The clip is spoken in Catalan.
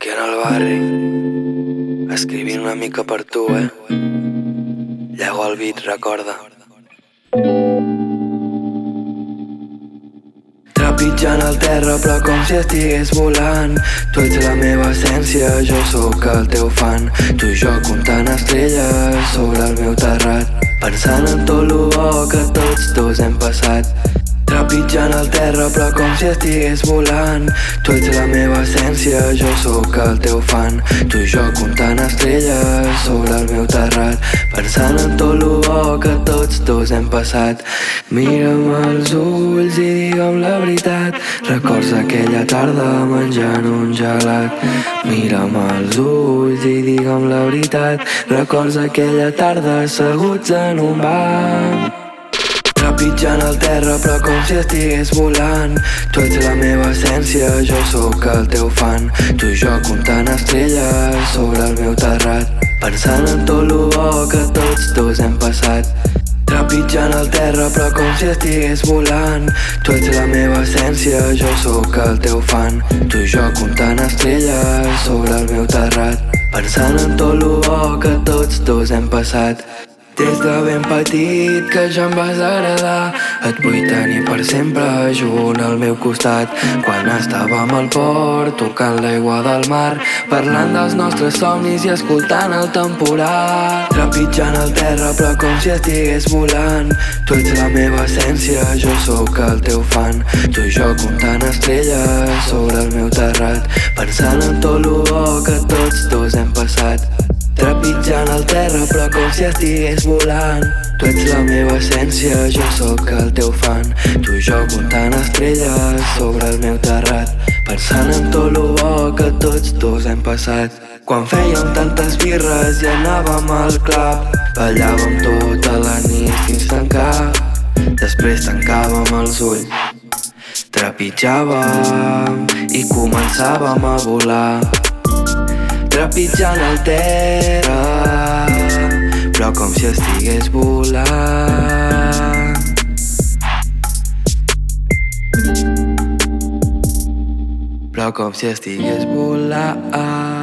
Aquí en el barri, escrivint una mica per tu, Llego el beat, recorda. Trepitjant el terra però com si estigués volant. Tu ets la meva essència, jo sóc el teu fan. Tu i jo comptant estrelles sobre el meu terrat, pensant en tot lo bo que tots dos hem passat. Trepitjant el terra però com si estigués volant. Tu ets la meva essència, jo sóc el teu fan. Tu i jo comptant estrelles sobre el meu terrat, pensant en tot lo bo que tots dos hem passat. Mira'm als ulls i digue'm la veritat. Records aquella tarda menjant un gelat. Mira'm als ulls i digue'm la veritat. Records aquella tarda asseguts en un banc. Trepitjant el terra però com si estigués volant. Tu ets la meva essència, jo sóc el teu fan. Tu i jo comptant estrelles sobre el meu terrat, pensant en tot lo bo que tots dos hem passat. Trepitjant el terra però com si estigués volant. Tu ets la meva essència, jo sóc el teu fan. Tu i jo comptant estrelles sobre el meu terrat, pensant en tot lo bo que tots dos hem passat. Des de ben petit que ja em vas agradar, et vull tenir per sempre junt al meu costat. Quan estàvem al port, tocant l'aigua del mar, parlant dels nostres somnis i escoltant el temporal. Trepitjant el terra però com si estigués volant. Tu ets la meva essència, jo sóc el teu fan. Tu i jo comptant estrelles sobre el meu terrat, pensant en tot lo bo que tots dos hem passat. Trepitjant el terra però com si estigués volant. Tu ets la meva essència, jo sóc el teu fan. Tu i jo comptant estrelles sobre el meu terrat, pensant en tot lo bo que tots dos hem passat. Quan fèiem tantes birres i anàvem al club, ballàvem tota la nit fins tancar. Després tancàvem els ulls, trepitjàvem i començàvem a volar. Trepitjant el terra però com si estigués volant. Però com si estigués volant.